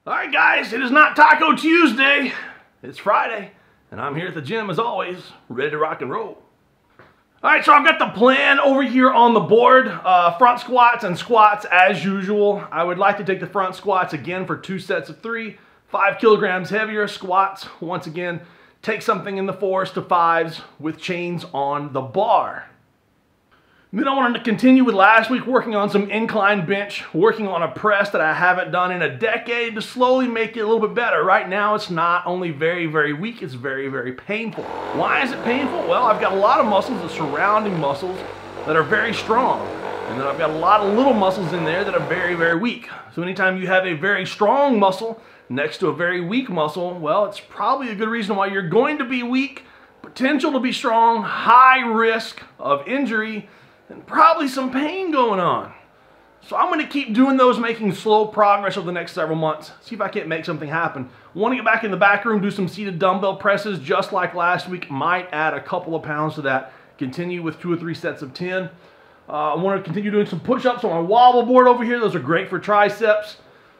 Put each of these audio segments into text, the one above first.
Alright guys, it is not Taco Tuesday, it's Friday, and I'm here at the gym as always, ready to rock and roll. Alright, so I've got the plan over here on the board, front squats and squats as usual. I would like to take the front squats again for 2 sets of 3, 5 kilograms heavier. Squats, once again, take something in the 4s to 5s with chains on the bar. Then I wanted to continue with last week, working on some incline bench, working on a press that I haven't done in a decade to slowly make it a little bit better. Right now, it's not only very, very weak, it's very, very painful. Why is it painful? Well, I've got a lot of muscles, the surrounding muscles, that are very strong. And then I've got a lot of little muscles in there that are very, very weak. So anytime you have a very strong muscle next to a very weak muscle, well, it's probably a good reason why you're going to be weak, potential to be strong, high risk of injury, and probably some pain going on. So I'm going to keep doing those, making slow progress over the next several months. See if I can't make something happen. Want to get back in the back room, do some seated dumbbell presses just like last week. Might add a couple of pounds to that. Continue with 2 or 3 sets of 10. I want to continue doing some push-ups on my wobble board over here. Those are great for triceps.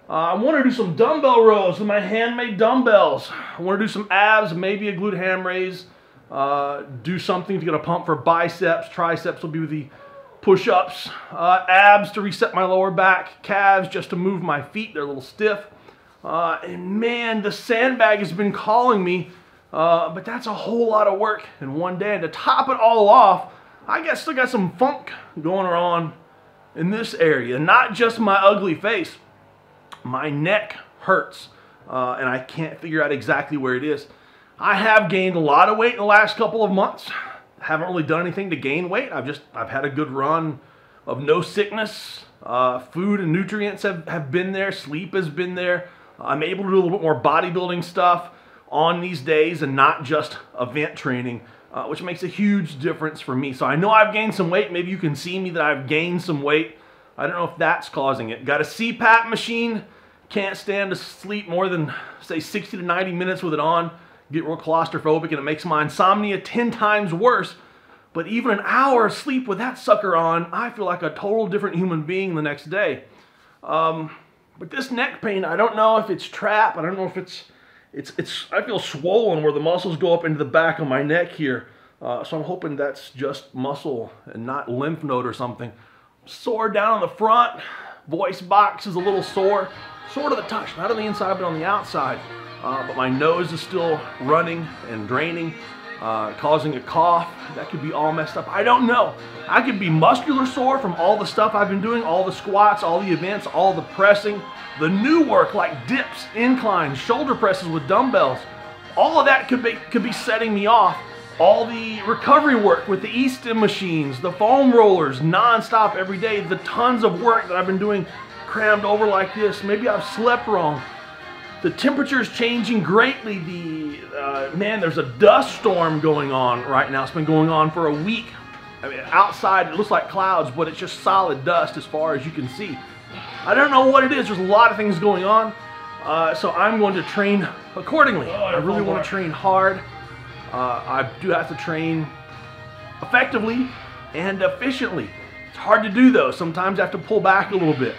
I want to do some dumbbell rows with my handmade dumbbells. I want to do some abs, maybe a glute ham raise. Do something to get a pump for biceps. Triceps will be with the push-ups. Abs to reset my lower back. Calves just to move my feet. They're a little stiff. And man, the sandbag has been calling me. But that's a whole lot of work in one day. And to top it all off, I still got some funk going on in this area. Not just my ugly face. My neck hurts. And I can't figure out exactly where it is. I have gained a lot of weight in the last couple of months. Haven't really done anything to gain weight. I've had a good run of no sickness. Food and nutrients have been there. Sleep has been there. I'm able to do a little bit more bodybuilding stuff on these days and not just event training, which makes a huge difference for me. So I know I've gained some weight. Maybe you can see me that I've gained some weight. I don't know if that's causing it. Got a CPAP machine. Can't stand to sleep more than, say, 60 to 90 minutes with it on. Get real claustrophobic, and it makes my insomnia 10 times worse. But even an hour of sleep with that sucker on, I feel like a total different human being the next day. But this neck pain, I don't know if it's trap. I don't know if it's I feel swollen where the muscles go up into the back of my neck here. So I'm hoping that's just muscle and not lymph node or something. Sore down on the front. Voice box is a little sore. Sore to the touch, not on the inside, but on the outside. But my nose is still running and draining, causing a cough. That could be all messed up. I don't know. I could be muscular sore from all the stuff I've been doing, all the squats, all the events, all the pressing, the new work like dips, inclines, shoulder presses with dumbbells. All of that could be setting me off. All the recovery work with the E-stim machines, the foam rollers, non-stop every day, the tons of work that I've been doing crammed over like this. Maybe I've slept wrong. The temperature is changing greatly. Man, there's a dust storm going on right now. It's been going on for a week. I mean, outside it looks like clouds, but it's just solid dust as far as you can see. I don't know what it is. There's a lot of things going on. So I'm going to train accordingly. I really want to train hard. I do have to train effectively and efficiently. It's hard to do though. Sometimes I have to pull back a little bit.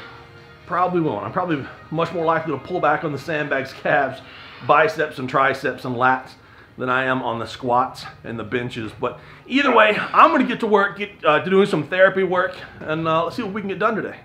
Probably won't. I'm probably much more likely to pull back on the sandbags, calves, biceps and triceps and lats than I am on the squats and the benches. But either way, I'm going to get to work, get to doing some therapy work, and let's see what we can get done today.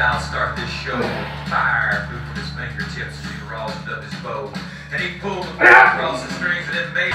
I'll start this show. Fire flew from his fingertips as he rolled up his bow, and he pulled the bow across the strings and it made.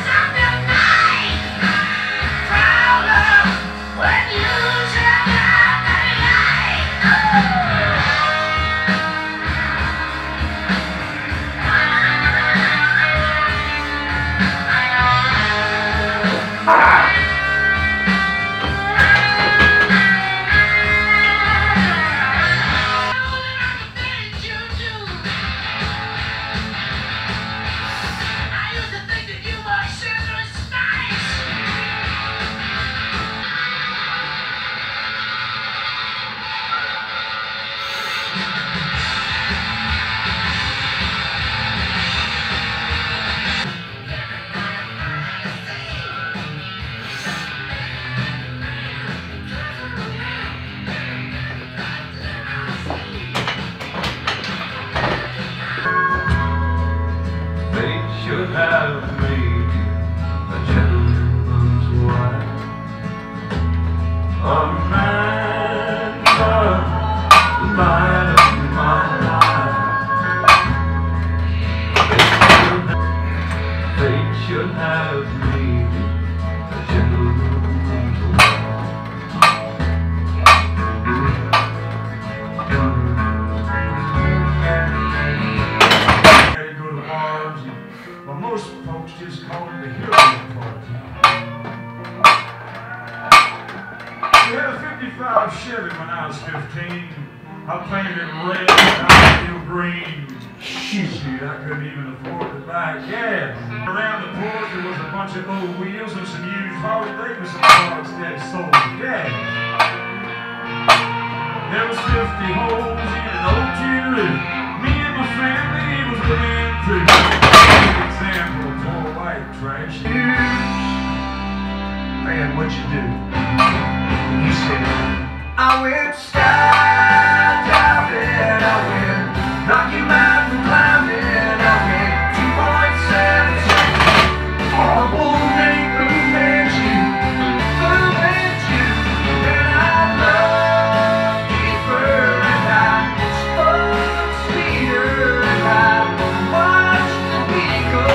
Chevy when I was 15. I painted it red, I was still green. Shoot, I couldn't even afford to buy gas. Around the porch there was a bunch of old wheels and some used Harley Davidson cars that sold gas. There was 50 holes in an old tin roof. Me and my family was living through. Example of poor white trash. Man, what you do? You said, I went skydiving, I went Rocky Mountain climbing, I went 2.7. Horrible name, who made you? Who made you? And I love deeper, and I spoke sweeter, and I watched the week go.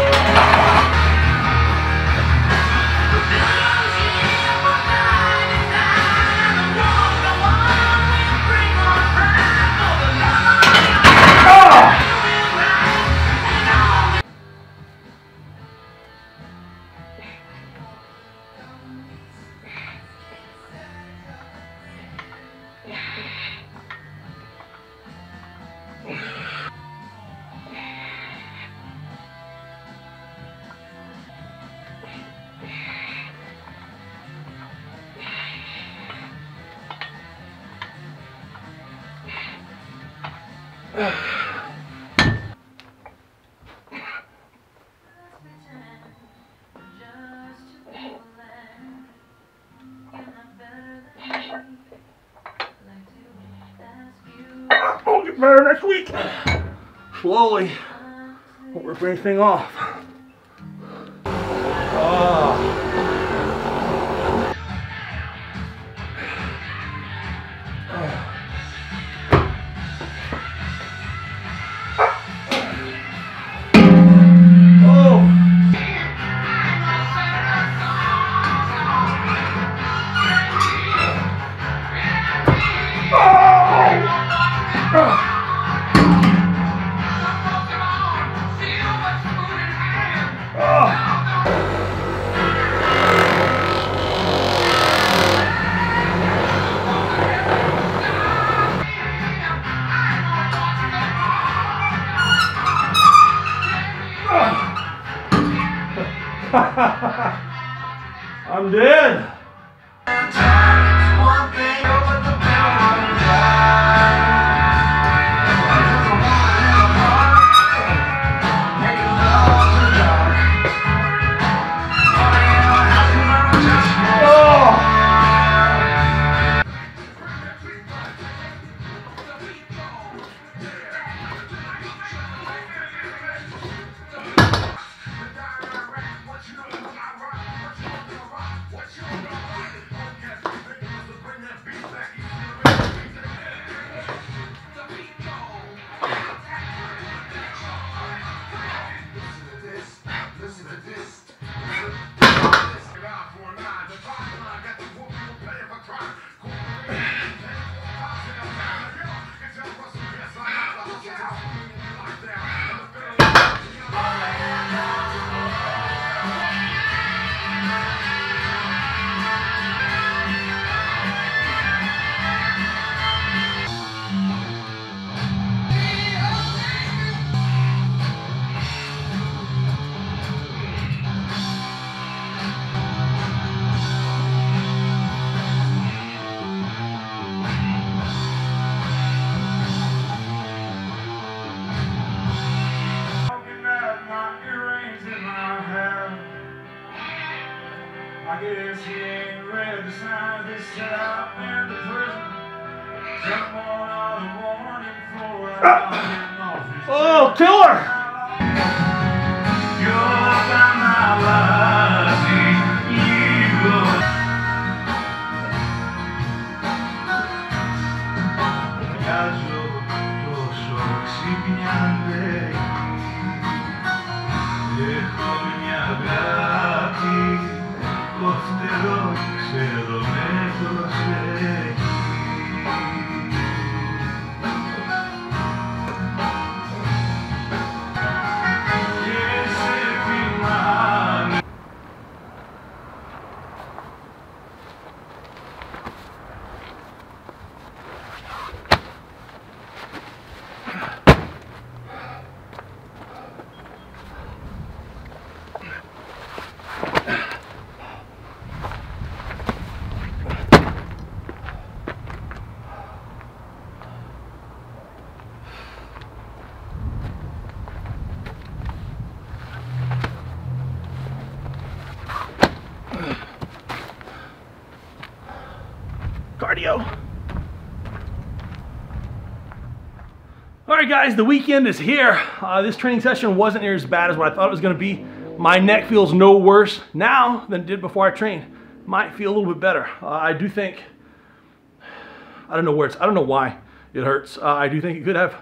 I'll get better next week. Slowly, won't rip anything off. Oh. I'm dead. I guess he ain't read the signs they set out in the prison. Someone ought to warn him for getting off his Oh, killer! You're by my life, you. cardio. All right, guys, the weekend is here. This training session wasn't near as bad as what I thought it was going to be. My neck feels no worse now than it did before I trained. Might feel a little bit better. I do think, I don't know why it hurts. I do think it could have,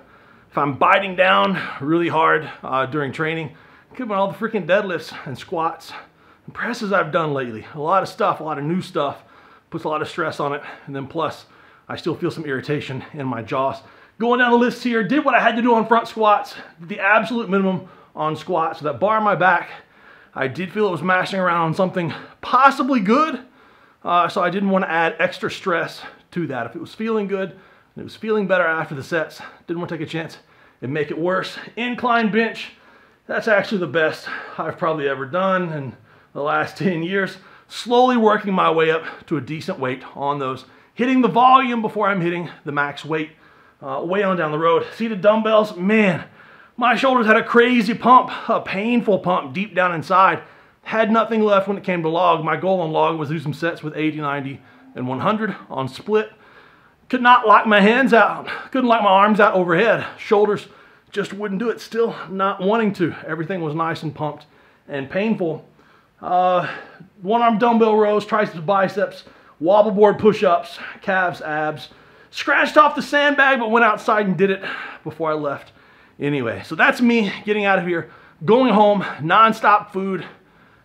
if I'm biting down really hard during training, it could have been all the freaking deadlifts and squats and presses I've done lately. A lot of stuff, a lot of new stuff, puts a lot of stress on it. And then plus, I still feel some irritation in my jaws. Going down the list here, did what I had to do on front squats, the absolute minimum on squats. So that bar on my back, I did feel it was mashing around on something possibly good. So I didn't want to add extra stress to that. If it was feeling good, and it was feeling better after the sets, didn't want to take a chance and make it worse. Incline bench, that's actually the best I've probably ever done in the last 10 years. Slowly working my way up to a decent weight on those. Hitting the volume before I'm hitting the max weight. Way on down the road. Seated dumbbells, man, my shoulders had a crazy pump, a painful pump deep down inside. Had nothing left when it came to log. My goal on log was to do some sets with 80, 90, and 100 on split. Could not lock my hands out. Couldn't lock my arms out overhead. Shoulders just wouldn't do it. Still not wanting to. Everything was nice and pumped and painful. One arm dumbbell rows, triceps, biceps, wobble board push-ups, calves, abs. Scratched off the sandbag, but went outside and did it before I left. Anyway, so that's me getting out of here, going home, non-stop food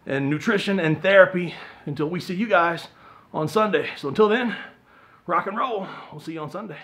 and nutrition and therapy until we see you guys on Sunday. So until then, rock and roll. We'll see you on Sunday.